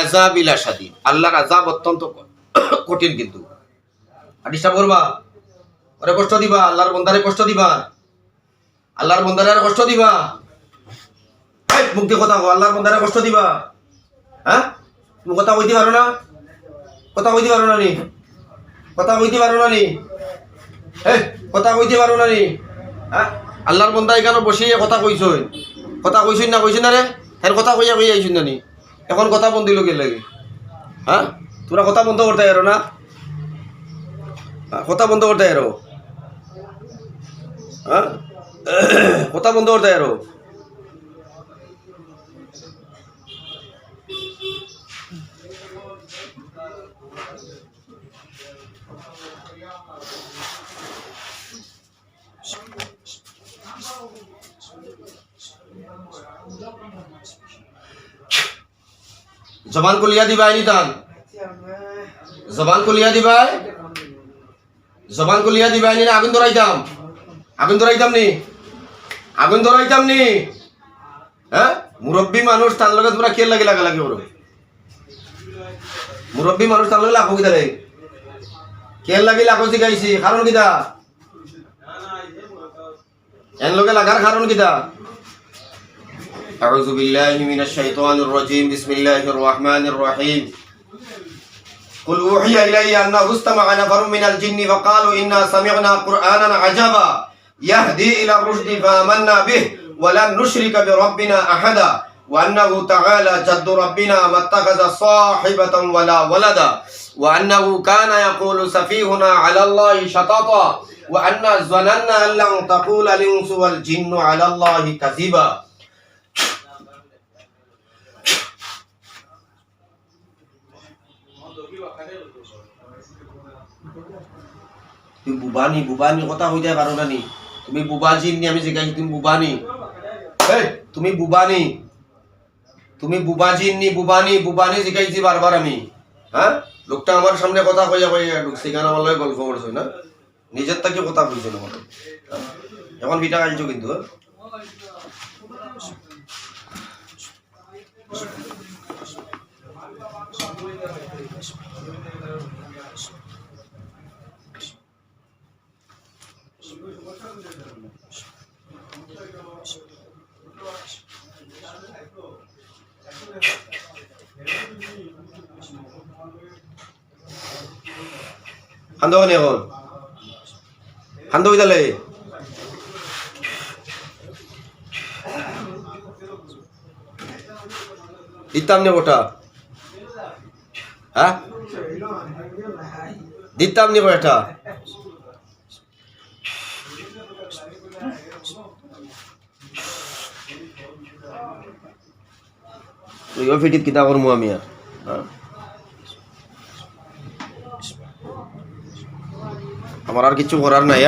আযাবি লাশাদীদ, আল্লাহর আযাব অত্যন্ত কঠিন। কিন্তু ডিস্টার্ব করবা, ওরে কষ্ট দিবা, আল্লাহর বান্দারে কষ্ট দিবা, আল্লাহর বান্দারে কষ্ট দিবা, এই মুক্তি কথা কও, আল্লাহর বান্দারে কষ্ট দিবা। হ্যাঁ, তুমি কথা কইতে পারো না? কথা কইতে পারো না নি? কথা কইতে পারো না নি? এই কথা কইতে পারো না নি? হ্যাঁ, আল্লাহর বান্দা এখানে বসিয়ে কথা কইছই, কথা কইছই না, কইছই না রে? হ্যাঁ, কথা কইয়া কইয়া আইছই না নি? এখন কথা বন্ধ দিল কে লাগে? হ্যাঁ, তোমরা কথা বন্ধ করতে পারো না? কথা বন্ধ করতে পারো? হ্যাঁ, কথা বন্ধ করতে পারো? জবান को लिया दिवाई नहीं तान, जबान को लिया दिवाई, जबान को लिया दिवाई नहीं ना, आগুন ধরাইতাম, আগুন ধরাইতাম নি, আগুন ধরাইতাম নি। হ্যাঁ, মুরব্বী মানুষ তার লগে তোমরা কে লাগে লাগা লাগে? ওর মুরব্বী মানুষ তার লগে লাগো কিতা রে? কে লাগি লাগো শিখাইছি, কারণ কিতা? এন লগে লাগার কারণ কিতা? أعوذ بالله من الشيطان الرجيم بسم الله الرحمن الرحيم قل أوحي إلي أنه استمع نفر من الجن فقالوا إنا سمعنا قرآنا عجبا يهدي إلى الرشد فآمنا به ولن نشرك بربنا أحدا وأنه تعالى جد ربنا ما اتخذ صاحبة ولا ولدا وأنه كان يقول سفيهنا على الله شططا وأنا ظننا أن لن تقول الإنس والجن على الله كذبا। তুমি বুবানি বুবানি কথা হইতে পারো না নি? তুমি বুবাজি নি, আমি জিজ্ঞাসা তুমি বুবানি, এই তুমি বুবানি, তুমি বুবাজি নি, বুবানি বুবানি জিজ্ঞাসি বারবার আমি। হ্যাঁ, লোকটা আমার সামনে কথা কইয়া কইয়া ঢুকছে, কেন আমার লগে গল্প করছো না? নিজের থেকে কথা বলছো না মতো, এখন বিটা আনছো কিন্তু। হান্দো নে এখন হান্দো হইতালে দিতাম নে ওটা। হ্যাঁ, দিতাম নে ওটা। ওই ফিটিত কিতা করমু আমি আর? হ্যাঁ, আমার আর কিছু করার নাই।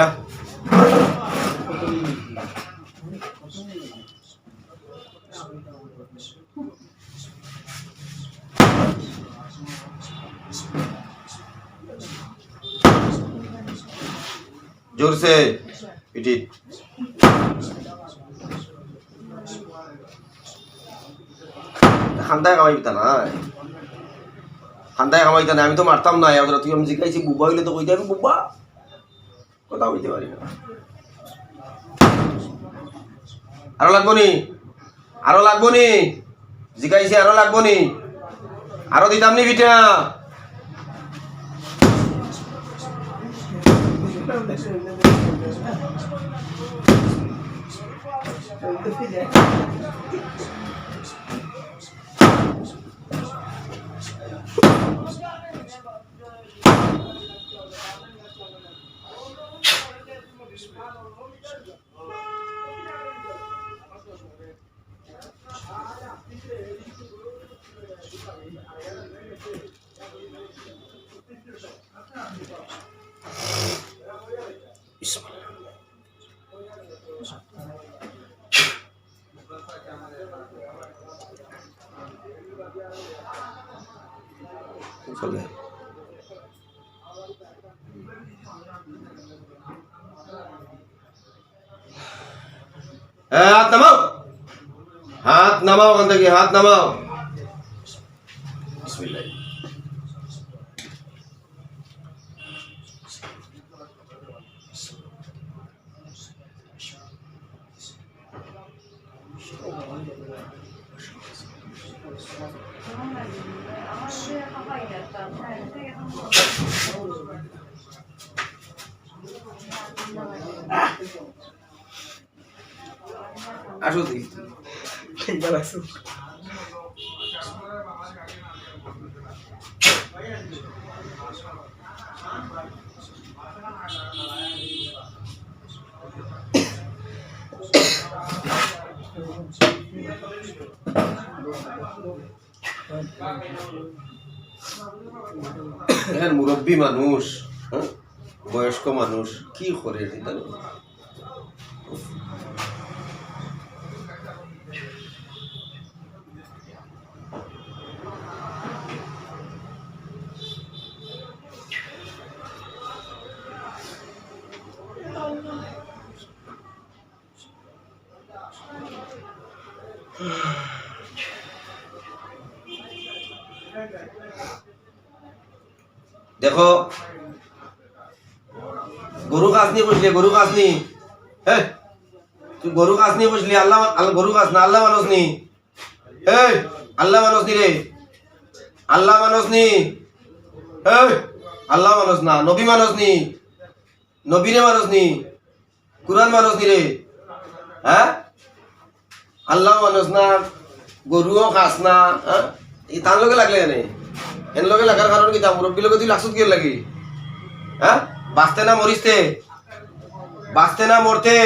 जोर से पिटी খান্দায় কামাইতা না, খান্দায় কামাইতা না। আমি তো মারতাম না, তুই আমি জিজ্ঞাসি বুবা হইলে তো কইতে আমি বুবা কথা বলতে পারি না। আরো লাগবো নি? আরো লাগবো নি? জিজ্ঞাসি আরো লাগবো নি? আরো দিতাম নি পিঠা? हाथ नमाओ, हाथ नमाओ, हाथ नमाओ। বিসমিল্লাহ। আসো দেখি। মুরব্বী মানুষ, বয়স্ক মানুষ কি করে জানো? দেখো গরু কাজনি বসলি, গরু কাজনি, হ্যাঁ তুই গরু কাজনি বসলি, আল্লাহ গরু কাজ না, আল্লাহ মানুষ নি, এই আল্লাহ মানুষ নি রে, আল্লাহ মানুষ নি, এই আল্লাহ মানুষ না, নবী মানুষ নি, নবীরে মানুষ নি, কুরআন মানুষ নি রে, হ্যাঁ আল্লাহ মানুষ না, গরুও খাস না, হ্যাঁ এই তার লগে লাগলে জানে, এর লগে লাগার কারণ কি? তা মুরব্বী লগে তুই লাগছত কি লাগি? হ্যাঁ বাঁচতে না মরিসতে, বাঁচতে না মরতে,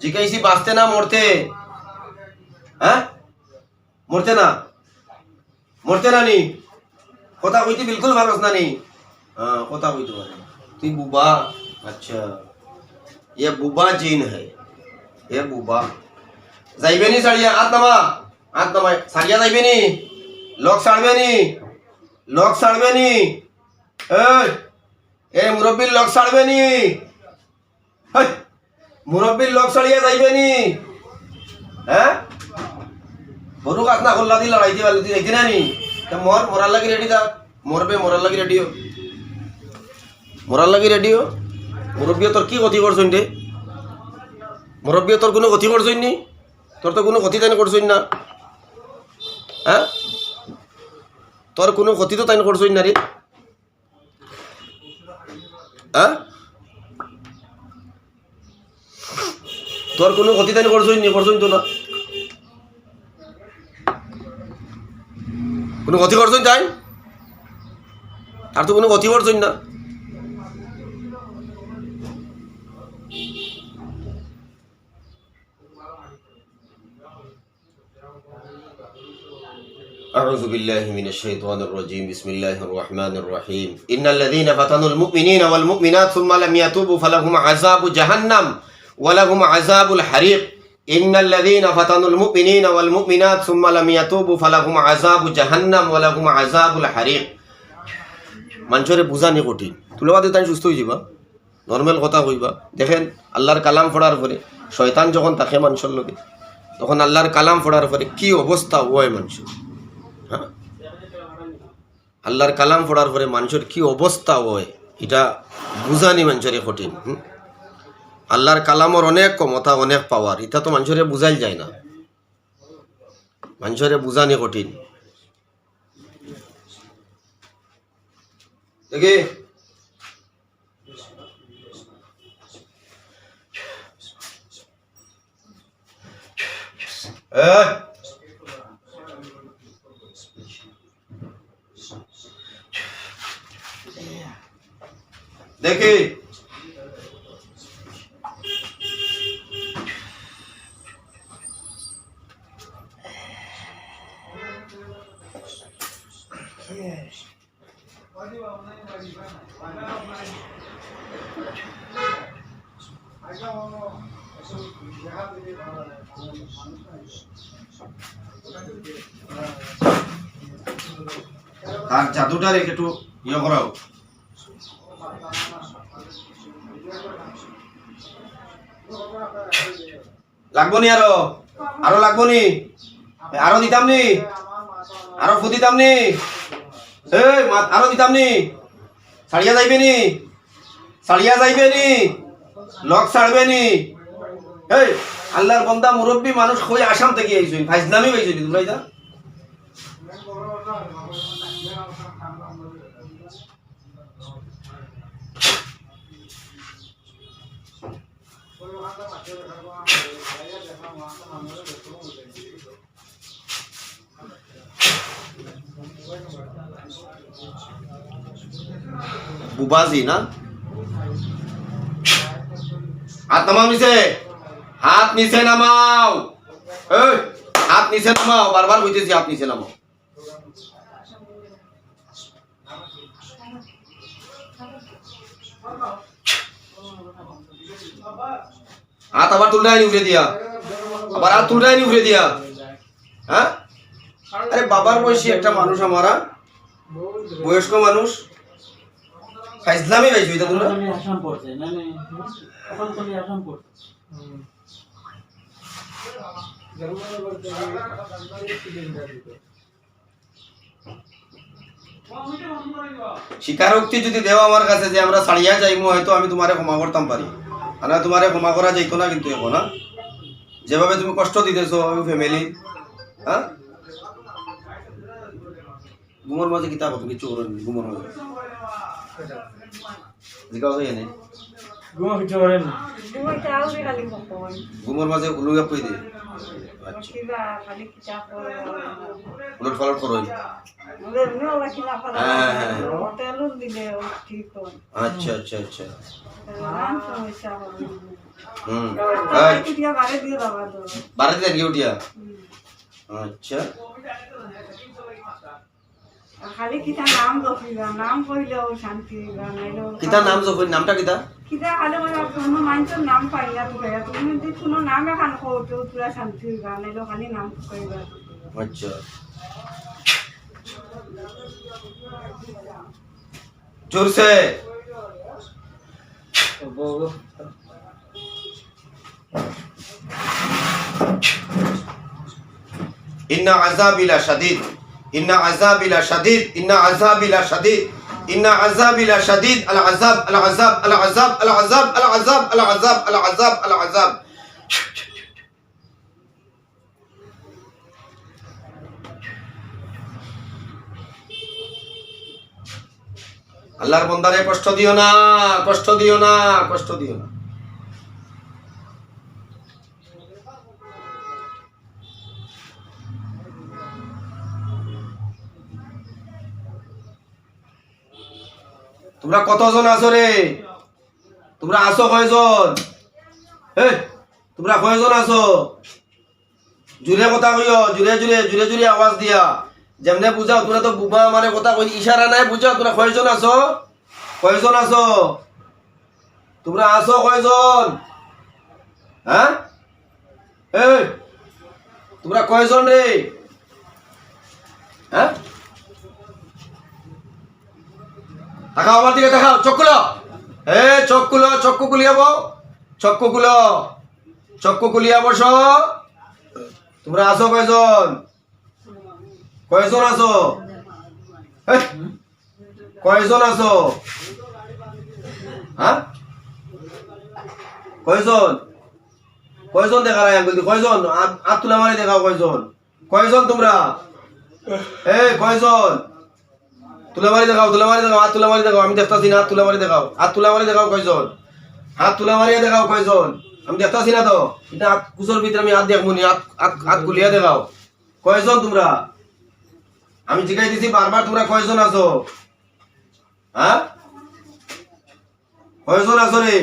জিজ্ঞাসি বাঁচতে না মরতে, হ্যাঁ মরতে না, মরতে না নি, কথা কইতে বিলকুল পারস না নি, হ্যাঁ কথা কইতে পারে তুই বুবা। আচ্ছা ये बुबा जीन है, ये बुबा যাইবে নি সারিয়া, হাত নামা, হাত নামা, সারিয়া যাইবে নি, লোক ছাড়বে নি, লোক ছাড়বে নি, এই মুরব্বীর লোক ছাড়বে নি, মুরব্বীর লোক ছাড়িয়া যাইবে নি, হ্যাঁ গরু কাজ না করলা দিয়ে লড়াইতে পারলি তুই দেখি না নি, মর মরার লাগি রেডি থাক, মরবে মরার লাগি রেডিও, মরার লাগি রেডিও। মুরব্বী তোর কি ক্ষতি করছইন রে? মুরব্বী তোর কোনো ক্ষতি করছইন নি? তোর তো কোনো ক্ষতি তাই করছইন না, হ্যাঁ তোর কোনো ক্ষতি তো তাই করছইন না রে, হ্যাঁ তোর কোনো ক্ষতি তাই করছইন নি? করছইন তো না, কোনো ক্ষতি করছইন তাই, আর তো কোনো ক্ষতি করছইন না। أعوذ بالله من الشيطان الرجيم بسم الله الرحمن الرحيم إن الذين فتنوا المؤمنين والمؤمنات ثم لم يتوبوا فلهم عذاب جهنم ولهم عذاب الحريق إن الذين فتنوا المؤمنين والمؤمنات ثم لم يتوبوا فلهم عذاب جهنم ولهم عذاب الحريق মানুষের বুঝানি কঠিন, তুলবাদে তাই সুস্থ হয়ে যাবা, নর্মাল কথা কইবা। দেখেন আল্লাহর কালাম পড়ার পরে শয়তান যখন থাকে মানুষের লোকে, তখন আল্লাহর কালাম পড়ার পরে কি অবস্থা হয় মানুষের, হ্যাঁ আল্লাহর কালাম পড়ার পরে মানুষের কি অবস্থা হয় এটা বুঝানি মানুষের কঠিন। আল্লাহর কালামর অনেক ক্ষমতা, অনেক পাওয়ার, এটা তো মানুষের বুঝাইল যায় না, মানুষের বুঝানি কঠিন। দেখি দেখি তার জাদুটার একটু ইয়ে করাও, লাগবো নি, আরো আরো লাগবো নি, আরো দিতাম নি, আরো ফু দিতাম নি, এই আরো দিতাম নি, ছাড়িয়া যাইবে নি, ছাড়িয়া যাইবে নি, লক ছাড়বে নি। এই আল্লাহর বন্দা মুরব্বী মানুষ কই আসাম থেকে আইছই, ফাইজলামি পাইছই তোমরা এটা। বুবাজি না, হাত নামাও নিচে, হাত নিচে নামাও, এই হাত নিচে নামাও, বারবার কইতেছি হাত নিচে নামাও। হাত আবার তুলরাই নি উঠে দিয়া, আবার হাত তুলরাই নি উঠে দিয়া। হ্যাঁ, আরে বাবার বয়সী একটা মানুষ, আমারা বয়স্ক মানুষ, ফাইজলামি পাইছো এটা তোমরা। স্বীকারোক্তি যদি দেও আমার কাছে যে আমরা ছাড়িয়া যাইমু, হয়তো আমি তোমারে ক্ষমা করতাম পারি, আর তোমারে ক্ষমা করা যাইতো না কিন্তু এখন। না, যেভাবে তুমি কষ্ট দিতেছো ফ্যামিলি। হ্যাঁ, ঘুমোর মাঝে কিতাব তুমি কিছু করেন, ঘুমোর মাঝে জিজ্ঞাসা যায় না, ঘুমোর মাঝে উলুগা কই দে। উলট পালট করো। আচ্ছা আচ্ছা আচ্ছা, বারে দিলেন কি উঠিয়া? আচ্ছা, খালি কিতা নাম জপিবা, নাম কইলেও শান্তি হইবা, নাইলো কিতা নাম জপই, নামটা কিতা? কিতা খালি কোনো মানুষের নাম পাইলা তুকাইয়া, তুমি যদি কোনো নাম এখান কওতে তুলা শান্তি হইবা, নাইলো খালি নাম কইবা। আচ্ছা, জোরসে ইন্না আযাবি লাশাদীদ, ইন্না আযাবি লাশাদীদ, ইন্না আযাবি লাশাদীদ, ইন্না আযাবি লাশাদীদ, আল আযাব আল আযাব আল আযাব আল আযাব আল আযাব আল আযাব আল আযাব আল আযাব। আল্লাহর বান্দারে কষ্ট দিও না, কষ্ট দিও না, কষ্ট দিও না। তোমরা কতজন আছো রে? তোমরা আছো কয়জন? এই তোমরা কয়জন আছো? জুড়ে কথা কইও, জুড়ে জুড়ে জুড়ে জুড়ে আওয়াজ দিয়া, যেমনে বুঝাও। তোমরা তো বুবা মানে কথা কই, ইশারা নাই, বুঝাও। তোমরা কয়জন আছো? কয়জন আছো? তোমরা আছো কয়জন? হ্যাঁ, এই তোমরা কয়জন রে? হ্যাঁ, দেখাও আমার দিকে, দেখাও, চোখ খুলো। চোখ খুলো, চক্ষু খুলিয়া বো, চক্ষু খুলো, চক্ষু খুলিয়া বসো। তোমরা আছো কয়জন? কয়জন আছো? কয়জন আছো? হ্যাঁ, কয়জন? কয়জন দেখা রায় বলতে, কয়জন? হাত তুলা মারি দেখাও কয়জন? কয়জন তোমরা? কয়জন? তুলা মারি দেখাও, তুলা মারি দেখাও, হাত তুলা মারি দেখাও, আমি দেখতাছি না। হাত তুলা মারি দেখাও, হাত তুলা মারি দেখাও কয়জন? হাত তুলা মারিয়া দেখাও কয়জন? আমি দেখতাছি না তো। এটা হাত কুচোর ভিতরে আমি হাত দেখবো নি, হাত খুলিয়া দেখাও কয়জন তোমরা? আমি জিজ্ঞাসা দিছি বারবার, তোমরা কয়জন আছো? হ্যাঁ, কয়জন আছো রে?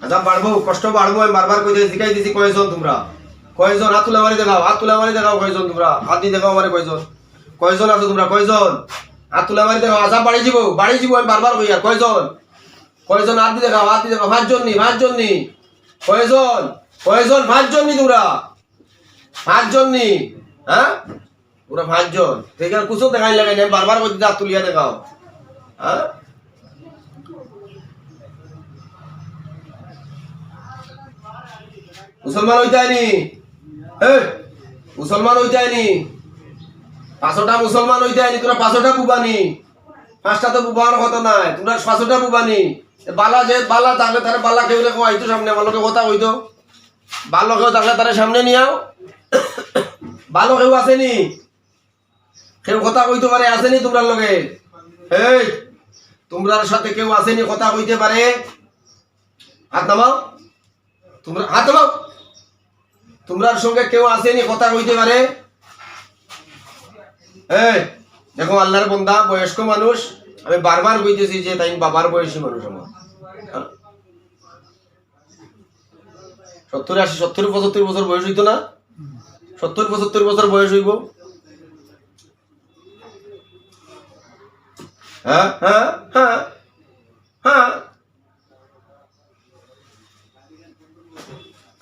আচ্ছা, বাড়বো, কষ্ট বাড়বো। আমি বারবার কইতে শিখাই দিছি কয়জন তোমরা? কয়জন? হাত তুলা মারি দেখাও, হাত তুলা মারি দেখাও কয়জন তোমরা? হাত দিয়ে দেখাও আমারে কয়জন? কয়জন আছো তোমরা? কয়জন? হাত তুলা মারি দেখাও। আচ্ছা, বাড়ি যাব, বাড়ি যাব। আমি বারবার কই, আর কয়জন? কয়জন? হাত দিয়ে দেখাও, হাত দিয়ে দেখাও। পাঁচজন নি, পাঁচজন নি। কয়জন? কয়জন? পাঁচজন নি তোমরা? পাঁচজন নি? হ্যাঁ, তোমরা পাঁচজন। ঠিক আছে, কুচো দেখাই লাগাই না, বারবার কই হাত তুলিয়া দেখাও। হ্যাঁ, মুসলমান হইতে আইনি, মুসলমান হইতে আইনি, 500টা মুসলমান হইতে আইনি, তোরা 500টা বুবানি, 5টা তো বুবার কথা নাই, তোমরা 500টা বুবানি। বালা যে বালা তাহলে তারা বালা কেউ রেখো আইতো সামনে, আমার লোকে কথা হইতো, ভালো কেউ থাকলে তারা সামনে নিয়াও। ভালো কেউ আসেনি, কেউ কথা কইতে পারে আসেনি তোমরা লগে? এই তোমরার সাথে কেউ আসেনি কথা কইতে পারে? হাত নামাও, তোমরা হাত নামাও। তোমরার সঙ্গে কেউ আসেনি কথা কইতে পারে? এই দেখো আল্লাহর বন্দা, বয়স্ক মানুষ, আমি বারবার কইতেছি যে তাই বাবার বয়সী মানুষ আমার, 70, 80, 70, 75 বছর বয়স হইতো না? 70, 75 বছর বয়স হইব। হ্যাঁ হ্যাঁ হ্যাঁ হ্যাঁ,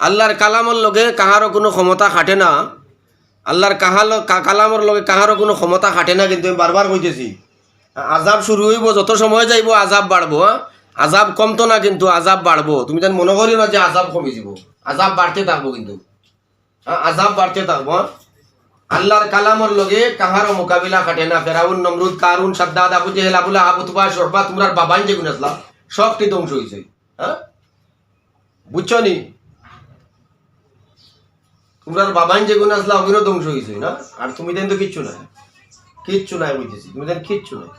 আল্লাহর কালামর লগে কাহারও কোনো ক্ষমতা খাটে না। আল্লাহর কালামর লগে কাহারও কোনো ক্ষমতা খাটে না। কিন্তু আমি বারবার কইতেছি, আজাব শুরু হইব, যত সময় যাইব আজাব বাড়বো। আজাব কমতো না, কিন্তু আজাব বাড়বো। তুমি যেন মনে করি না যে আজাব কমে যাব, আজাব বাড়তে থাকবো, কিন্তু আজাব বাড়তে থাকবো। আল্লাহর কালামর লগে কাহারও মোকাবিলা খাটে না। ফেরাউন, নমরুদ, কারুন, সাদ্দাত, আবু জেহেল, আবু লাহাব, উতবা, শরবা, তোমরার বাবাই যে গুণ আসলা সবটি ধ্বংস হয়েছে। হ্যাঁ বুঝছো নি? তোমরার বাবাই যে গুণ আসলা ওগুলো ধ্বংস হয়েছে না। আর তুমি দেন তো কিচ্ছু নাই, কিচ্ছু নাই বুঝতেছি, তুমি দেন কিচ্ছু নাই।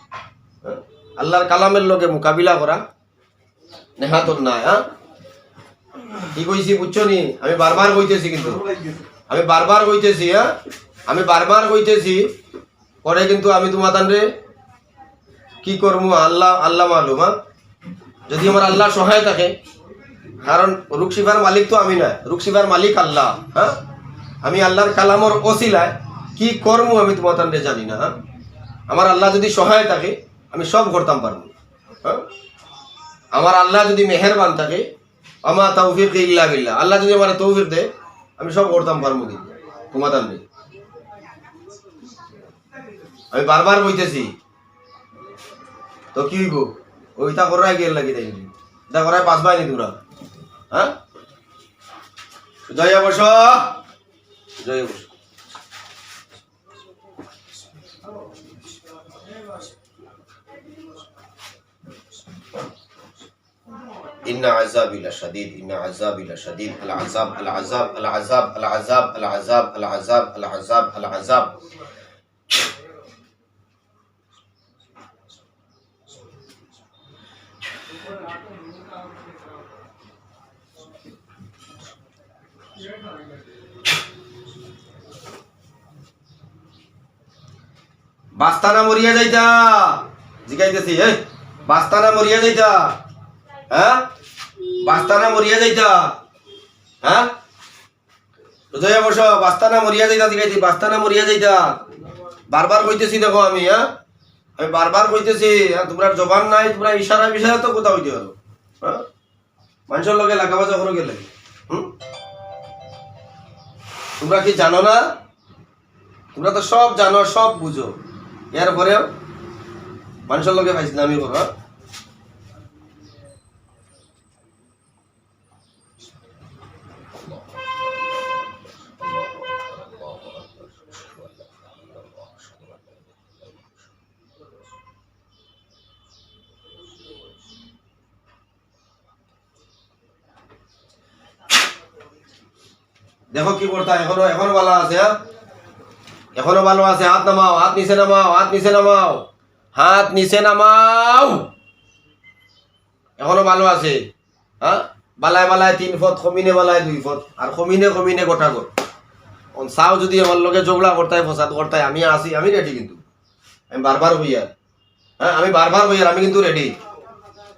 আল্লাহর কালামের লগে মোকাবিলা করা নেহাতর নাই। হ্যাঁ কি কইছি বুঝছো নি? আমি বারবার কইতেছি, কিন্তু আমি বারবার কইতেছি, হ্যাঁ আমি বারবার কইতেছি, পরে কিন্তু আমি তোমাদের কি করবো আল্লাহ আল্লাহ মালুম। হ্যাঁ যদি আমার আল্লাহ সহায় থাকে, কারণ রুকশিফার মালিক তো আমি না, রুকশিফার মালিক আল্লাহ। হ্যাঁ আমি আল্লাহর কালামর ওসিলায় কি করবো আমি তোমাদের জানি না। হ্যাঁ আমার আল্লাহ যদি সহায় থাকে আমি সব করতাম পারবো। হ্যাঁ আমার আল্লাহ যদি মেহেরবান থাকে, আমার তৌফিক ইল্লা বিল্লাহ, আল্লাহ যদি আমার তৌফিক দেয় আমি সব করতাম পারবো। কিন্তু তোমাদের নেই, আমি বারবার কইতেছি, তো কি হইব? ওইটা করাই গেল লাগি, তাই এটা করাই বাঁচবাই নি তোমরা। হ্যাঁ জয় বস, জয় বস। ইন্না আযাবি লাশাদীদ, ইন্না আযাবি লাশাদীদ, আল আযাব আল আযাব আল আযাব আল আযাব আল আযাব আল আযাব আল আযাব আল আযাব। বাস্তানা মরিয়া যাইতা, জিগাইতেছি, বাস্তানা মরিয়া যাইতা। হ্যাঁ বাস্তানা মরিয়া যাইতা। হ্যাঁ বুঝাইয়া বসো, বাস্তানা মরিয়া যাইতা, জিগাইছি বাস্তানা মরিয়া যাইতা। বারবার কইতেছি, দেখো আমি, হ্যাঁ আমি বারবার কইতেছি, তোমরা জবান নাই, তোমরা ইশারা বিশারা তো কোথাও হইতে পারো। হ্যাঁ মানুষের লগে লাগাবাজা করো গেলে, তোমরা কি জানো না? তোমরা তো সব জানো, সব বুঝো, এরপরেও মানুষের লগে ফাইজলামি করো। দেখো কি করতা, এখনো এখনো ভালো আছে। হ্যাঁ এখনো ভালো আছে। হাত নামাও, হাত নিচে নামাও, হাত নিচে নামাও, হাত নিচে নামাও। এখনো ভালো আছে। হ্যাঁ বালায় বালায় 3 ফুট, কমিনে বালায় 2 ফুট, আর কমিনে কমিনে গোটা কর। চাও যদি আমার লগে জগলা করতাই, ফসাদ করতাই, আমি আসি, আমি রেডি। কিন্তু আমি বারবার হইয়ার, হ্যাঁ আমি বারবার হইয়ার, আমি কিন্তু রেডি।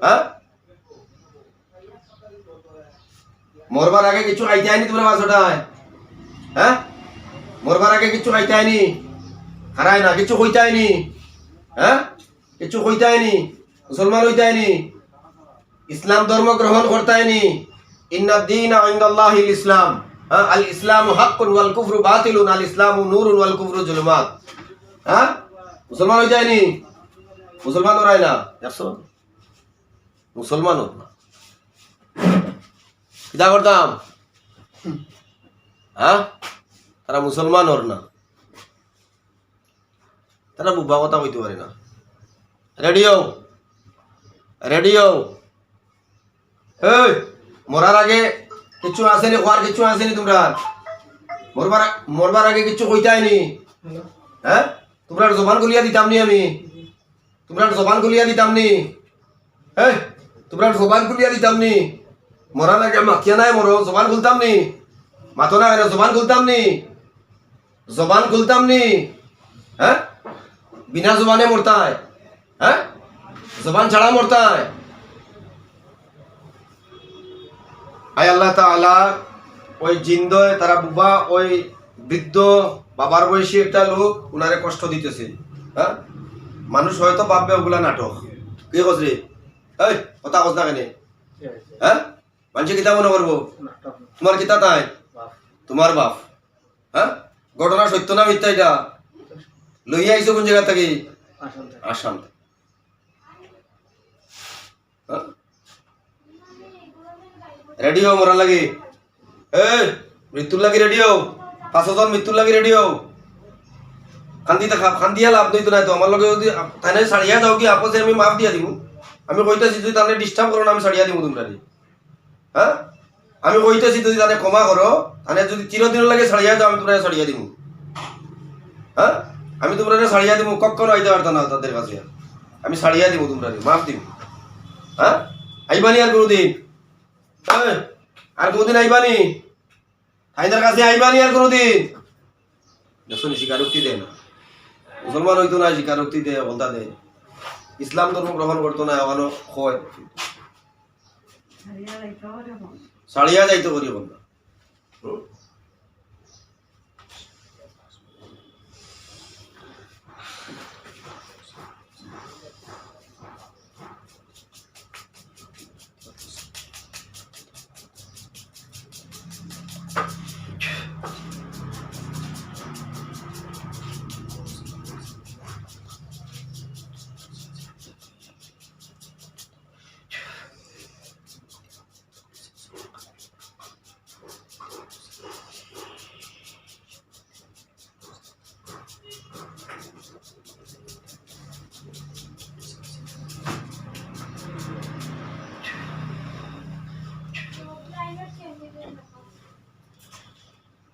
হ্যাঁ মরবার আগে কিছু খাইতে আইনি তোমরা বাসটায়? হ্যাঁ মরবার আগে কিছু খাইতে আইনি? হারাই না, কিছু কইতে আইনি? হ্যাঁ কিছু কইতে আইনি? মুসলমান হইতে আইনি? ইসলাম ধর্ম গ্রহণ করতে আইনি? ইন্নাদ দীনা ইনদাল্লাহিল ইসলাম। হ্যাঁ আল ইসলামু হাক্কুন ওয়াল কুফরু বাতিলুন, আল ইসলামু নূরুন ওয়াল কুফরু যুলুমাত। হ্যাঁ মুসলমান হইতে আইনি? মুসলমান ওরাই না, দেখছো মুসলমান হোক না কিতা করতাম হ্যাঁ তারা মুসলমান ওর না তারা বুবা কথা কইতে পারে না রেডিও রেডিও এই মরার আগে কিছু আসেনি খোয়ার কিছু আসেনি তোমরা মরবার আগে কিছু কইতাইনি হ্যাঁ তোমরা জবান খুলিয়া দিতাম নি আমি তোমরা জবান খুলিয়া দিতাম নি এই তোমরা জবান খুলিয়া দিতাম নি মরার আগে মাখিয়া নাই মরো জবান খুলতাম নি মাথো না কেন জবান খুলতাম নি জবান খুলতাম নি হ্যাঁ বিনা জবানে মরতা হয় হ্যাঁ জবান ছাড়া মরতা হয় আয় আল্লাহ তাআলা ওই জিন্দয় তারা বুবা ওই বৃদ্ধ বাবার বয়সী একটা লোক উনারে কষ্ট দিতেছে হ্যাঁ মানুষ হয়তো ভাববে ওগুলা নাটক কি কসরে এই কথা কস না কেনে হ্যাঁ মানুষে কিতা মনে করবো তোমার কিতা তাই তোমার বাপ হ্যাঁ ঘটনা সত্য না মিথ্যা এটা লইয়া আইছো কোন জায়গা থেকে আসাম রেডিও মরার লাগে এই মৃত্যুর লাগে রেডিও 500 মৃত্যুর লাগে রেডিও খান্দিয়া লাভ নইতো নাই তো আমার লগে যদি তাই ছাড়িয়া যাও কি আপসে আমি মাফ দিয়া দিব আমি কইতেছি যদি তাহলে ডিস্টার্ব করো না আমি ছাড়িয়া দিব তোমরা হ্যাঁ আমি কইতেছি যদি তাহলে ক্ষমা করো তাহলে যদি চিরদিন লাগে ছাড়িয়া যাও আমি তোমরা ছাড়িয়া দিব হ্যাঁ আমি তোমরা ছাড়িয়া দিব কখনো আইতে পারতাম না তাদের কাছে আমি ছাড়িয়া দিব তোমরা মাফ দিব হ্যাঁ আইবানি আর কোনোদিন আর কোনোদিন আইবানি আইনার কাছে আইবানি আর কোনোদিন দেখুন স্বীকারোক্তি দেয় না মুসলমান হইতো না স্বীকারোক্তি দেয় বলতা দেয় ইসলাম ধর্ম গ্রহণ করতো না এখনো হয় ছাড়িয়া যাইতো করি বলতা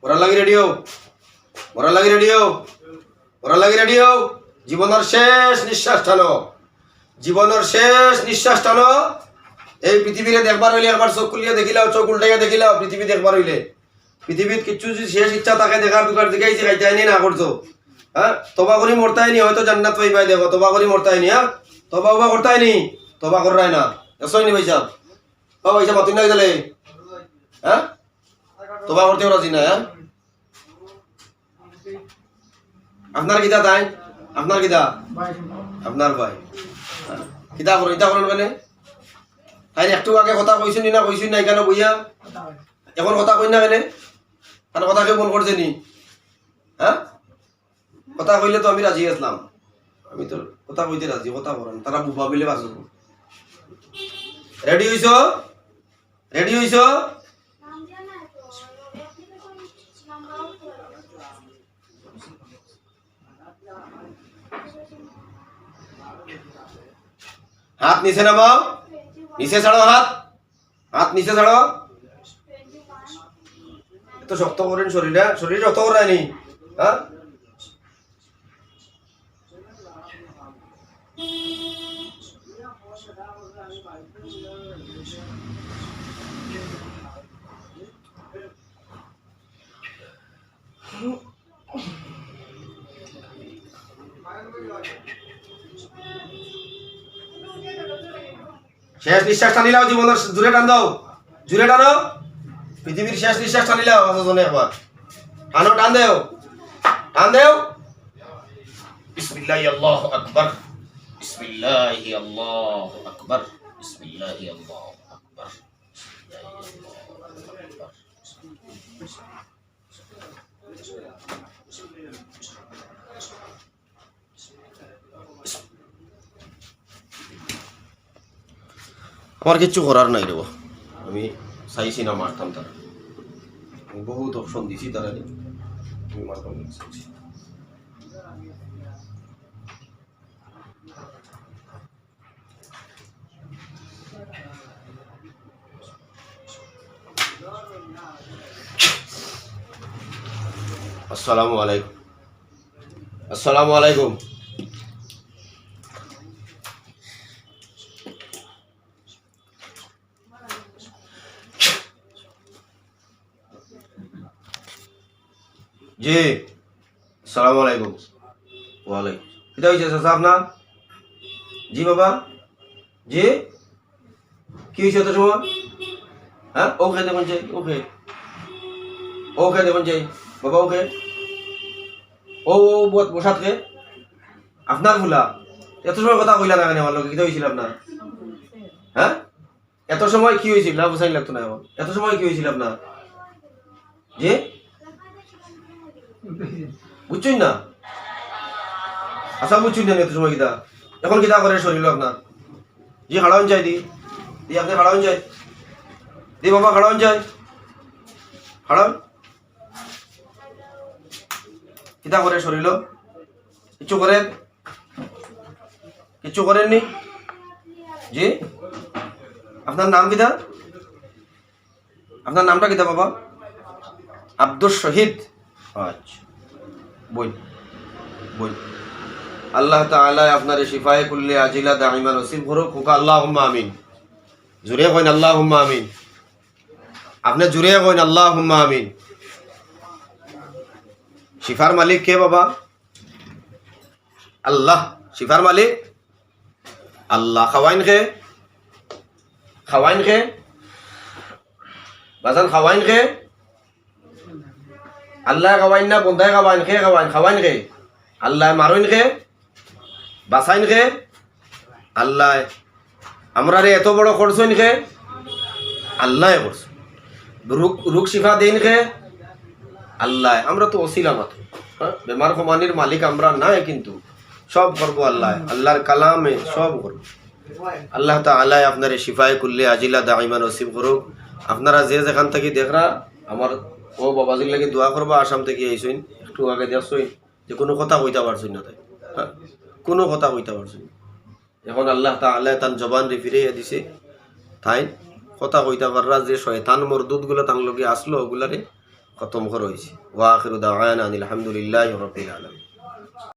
মরার লাগি রেডিও মরার লাগি রেডিও মরার লাগি রেডিও জীবনের শেষ নিঃশ্বাস টানো জীবনের শেষ নিঃশ্বাস টানো এই পৃথিবীরে দেখবার হইলে একবার চোখ খুলিয়া দেখিলাও চোখ উল্টাইয়া দেখিলাও পৃথিবী দেখবার হইলে পৃথিবীর কিছু যদি শেষ ইচ্ছা তাকে দেখার দুকার দেখাইছে খাইতে না করছো হ্যাঁ তবা করি মরতাইনি হয়তো জান্নাত পাইবাই দেখো তবা করি মরতাইনি হ্যাঁ তবা উবা করতাইনি তবা করাই না এসইনি ভাইসাব ও ভাইসাব মাতুন না গেলে হ্যাঁ তবা করতেও রাজি না হ্যাঁ আপনার কিতা তাই আপনার কিতা আপনার ভাই কিতা করো ইতা করেন মানে তাই একটু আগে কথা কইছেন না কইছেন না এখানে বইয়া এখন কথা কই না কেনে আর কথা কেউ মন করছে নি হ্যাঁ কথা কইলে তো আমি রাজি আসলাম আমি তো কথা কইতে রাজি কথা করেন তারা বুবা মিলে বাঁচব রেডি হইছো রেডি হইছো हाथ नीचे नमाओ नीचे छाड़ो हाथ हाथ नीचे छाड़ो तो शक्त करें शरीर शरीर शक्त कर रहा है नहीं हाँ শেষ নিঃশ্বাস টানি লাও জীবনের জুড়ে টান দাও জুড়ে টানো পৃথিবীর শেষ নিঃশ্বাস টানি লাও জনে একবার টানো টান দেও বিসমিল্লাহি আল্লাহু আকবার বিসমিল্লাহি আল্লাহু আকবার বিসমিল্লাহি আল্লাহু আকবার আমার কিচ্ছু করার নাই রেব, আমি চাইছি না মারতাম তারা, আমি বহুত অপশন দিছি তারা, আমি মারতাম না চাইছি। আসসালামু আলাইকুম, আসসালামু আলাইকুম। জি আসসালামু আলাইকুম। ওয়ালাইকুম, এটা হয়েছে চাচা আপনার? জি বাবা, জি কি হয়েছে এত সময়? হ্যাঁ ওকে দেখুন চাই, ওকে ওকে দেখুন চাই বাবা, ওকে ও বসাতকে আপনার ফুলা এত সময় কথা কইলা না কেন আমার লোক? কি হয়েছিল আপনার? হ্যাঁ এত সময় কি হয়েছিল? না বুঝাই লাগতো না আমার, এত সময় কি হয়েছিল আপনার? জি বুঝছই না? আচ্ছা বুঝছই না এত সময় কিতা, এখন কিতা করে শরীর আপনার? জি খাড়াউন চাই দি আপনি খাড়াউন চাই দি বাবা, খাড়াউন চাই, খাড়াউন কিতা করে শরীর? কিছু করেন? কিছু করেননি? জি আপনার নাম কিতা? আপনার নামটা কিতা বাবা? আব্দুল শহীদ। আচ্ছা বই বই, আল্লাহ তাআলা আপনার শিফায়ে কুল্লি আজিলা দাইমা নসিব করুক, হোক আল্লাহুম্মা আমিন। জুড়ে কইন আল্লাহুম্মা আমিন, আপনি জুড়ে কইন আল্লাহুম্মা আমিন। শিফার মালিক কে বাবা? আল্লাহ। শিফার মালিক আল্লাহ। খাওয়াইন খে? খাওয়াইন খে বাজান? খাওয়াইন খে? আল্লাহ খাওয়াইন না বন্ধায় খাওয়াইন? খে খাওয়াইন? খাওয়াইন খে? আল্লাহ মারইন খে? বাসাইন খে? আল্লাহ আমরা রে এত বড় করছেন খে? আল্লাহ করছে। রোগ শিফা দেন খে? আল্লাহ। আমরা তো ওসিলা মাত্র, বেমার কমানির মালিক আমরা নাই, কিন্তু সব করবো আল্লাহ, আল্লাহর কালামে সব করবো। আল্লাহ তাআলা আপনার শিফায়ে কুল্লি আজিলা দাইমা নসিব করুক। আপনারা যে যেখান থেকে দেখরা আমার ও বাবাজির লাগে দোয়া করবা। আসাম থেকে আইসইন, একটু আগে দেখছই যে কোনো কথা কইতে পারছই না, তাই হ্যাঁ কোনো কথা কইতে পারছই না। এখন আল্লাহ তাআলা তার জবান রে ফিরাইয়া দিছে, তাই কথা কইতে পাররা যে শয়তান মরদুদগুলো তার লগে আসলো ওগুলারে খতম করা হয়েছে। ওয়া আখিরু দাওয়ানা আনিল হামদুলিল্লাহি রাব্বিল আলামিন।